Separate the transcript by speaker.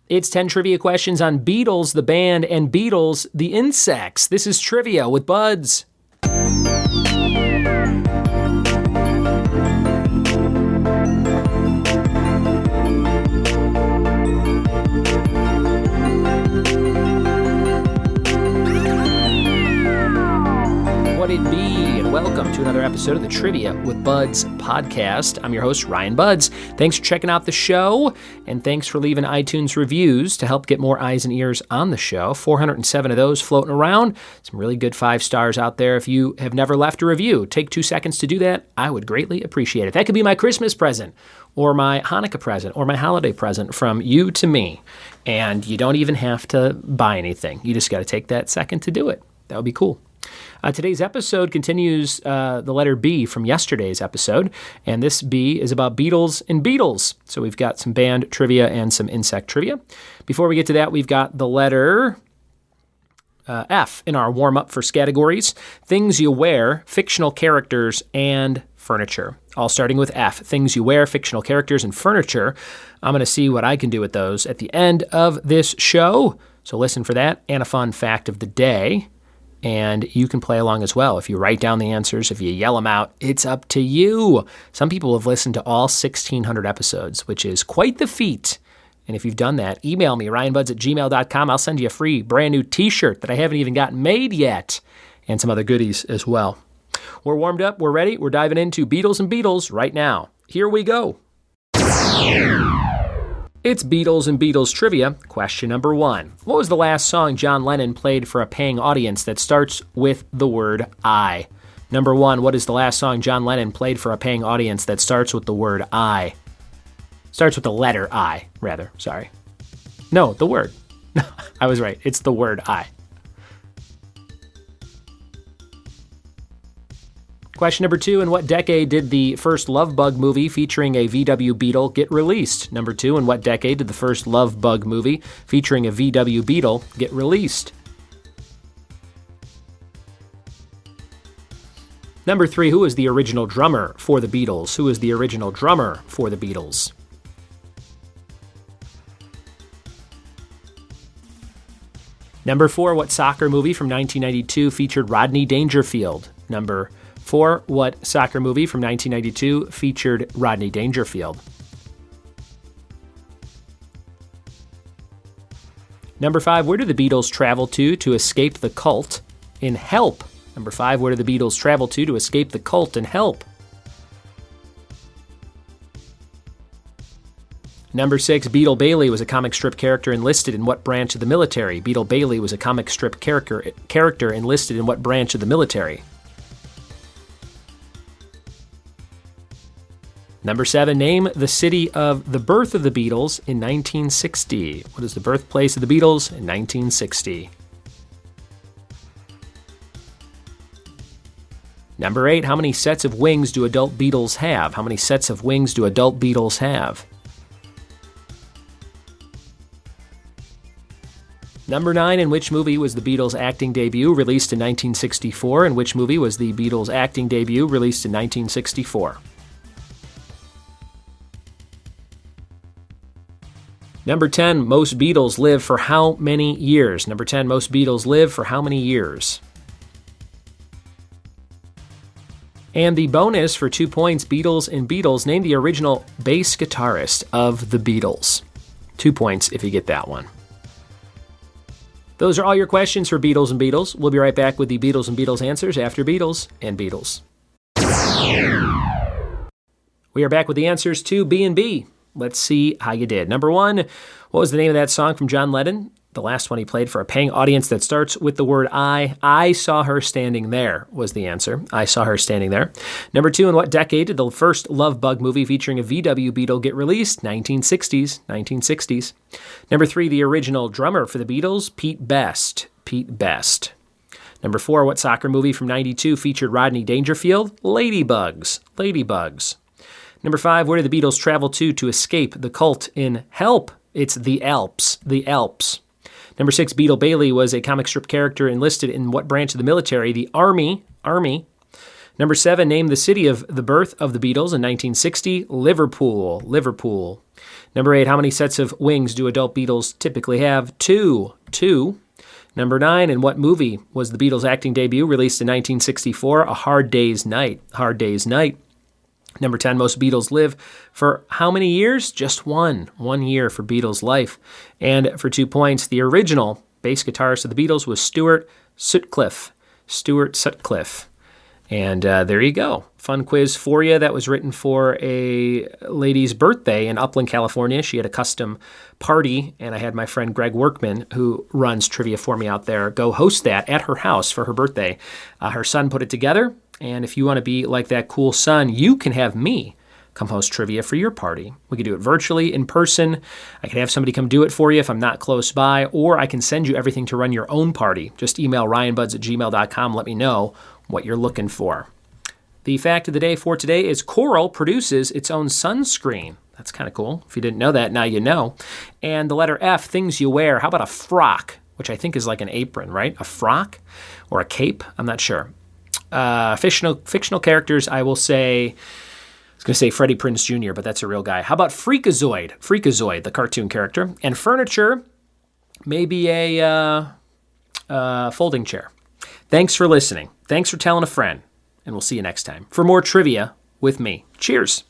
Speaker 1: It's 10 trivia questions on Beatles, the band, and Beetles, the insects. This is Trivia with Buds. What it be, and welcome to another episode of the Trivia with Buds podcast. I'm your host, Ryan Buds. Thanks for checking out the show, and thanks for leaving iTunes reviews to help get more eyes and ears on the show. 407 of those floating around. Some really good 5 stars out there. If you have never left a review, take 2 seconds to do that. I would greatly appreciate it. That could be my Christmas present, or my Hanukkah present, or my holiday present from you to me. And you don't even have to buy anything. You just got to take that second to do it. That would be cool. Today's episode continues the letter B from yesterday's episode, and this B is about Beatles and Beetles. So we've got some band trivia and some insect trivia. Before we get to that, we've got the letter F in our warm-up for categories: things you wear, fictional characters, and furniture. All starting with F, things you wear, fictional characters, and furniture. I'm going to see what I can do with those at the end of this show. So listen for that, and a fun fact of the day. And you can play along as well. If you write down the answers, if you yell them out, it's up to you. Some people have listened to all 1,600 episodes, which is quite the feat. And if you've done that, email me, ryanbuds@gmail.com. I'll send you a free brand new t-shirt that I haven't even gotten made yet, and some other goodies as well. We're warmed up. We're ready. We're diving into Beatles and Beetles right now. Here we go. It's Beatles and Beetles trivia. Question number 1. What was the last song John Lennon played for a paying audience that starts with the word I? Number 1, what is the last song John Lennon played for a paying audience that starts with the word I? Starts with the letter I, rather. Sorry. No, the word. I was right. It's the word I. Question number 2, in what decade did the first Love Bug movie featuring a VW Beetle get released? Number 2, in what decade did the first Love Bug movie featuring a VW Beetle get released? Number 3, who is the original drummer for the Beatles? Who is the original drummer for the Beatles? Number 4, what soccer movie from 1992 featured Rodney Dangerfield? Number 4, what soccer movie from 1992 featured Rodney Dangerfield? Number 5, where do the Beatles travel to escape the cult in Help? Number 5, where do the Beatles travel to escape the cult in Help? Number 6, Beetle Bailey was a comic strip character enlisted in what branch of the military? Beetle Bailey was a comic strip character enlisted in what branch of the military? Number 7, name the city of the birth of the Beatles in 1960. What is the birthplace of the Beatles in 1960? Number 8, how many sets of wings do adult beetles have? How many sets of wings do adult beetles have? Number 9, in which movie was the Beatles' acting debut released in 1964? In which movie was the Beatles' acting debut released in 1964? Number 10, most Beatles live for how many years? Number 10, most Beatles live for how many years? And the bonus for 2 points, Beatles and Beetles, name the original bass guitarist of the Beatles. 2 points if you get that one. Those are all your questions for Beatles and Beetles. We'll be right back with the Beatles and Beetles answers after Beatles and Beetles. We are back with the answers to B and B. Let's see how you did. Number 1, what was the name of that song from John Lennon? The last one he played for a paying audience that starts with the word I. I saw her standing there was the answer. I saw her standing there. Number 2, in what decade did the first Love Bug movie featuring a VW Beetle get released? 1960s. 1960s. Number 3, the original drummer for the Beatles, Pete Best. Pete Best. Number 4, what soccer movie from 92 featured Rodney Dangerfield? Ladybugs. Ladybugs. Number 5, where did the Beatles travel to escape the cult in Help? It's the Alps. The Alps. Number 6, Beetle Bailey was a comic strip character enlisted in what branch of the military? The Army. Number 7, name the city of the birth of the Beatles in 1960. Liverpool. Number 8, how many sets of wings do adult beetles typically have? 2. Number 9, in what movie was the Beatles' acting debut released in 1964? A Hard Day's Night. Number 10, most Beatles live for how many years? Just one. 1 year for Beatles' life. And for 2 points, the original bass guitarist of the Beatles was Stuart Sutcliffe. And there you go. Fun quiz for you. That was written for a lady's birthday in Upland, California. She had a custom party, and I had my friend Greg Workman, who runs trivia for me out there, go host that at her house for her birthday. Her son put it together, and if you want to be like that cool son, you can have me come host trivia for your party. We could do it virtually, in person. I can have somebody come do it for you if I'm not close by, or I can send you everything to run your own party. Just email ryanbuds@gmail.com. Let me know what you're looking for. The fact of the day for today is coral produces its own sunscreen. That's kind of cool. If you didn't know that, now you know. And the letter F, things you wear. How about a frock, which I think is like an apron, right? A frock or a cape? I'm not sure. Fictional characters, I will say, I was going to say Freddie Prinze Jr., but that's a real guy. How about Freakazoid, the cartoon character. And furniture, maybe a folding chair. Thanks for listening. Thanks for telling a friend. And we'll see you next time for more trivia with me. Cheers.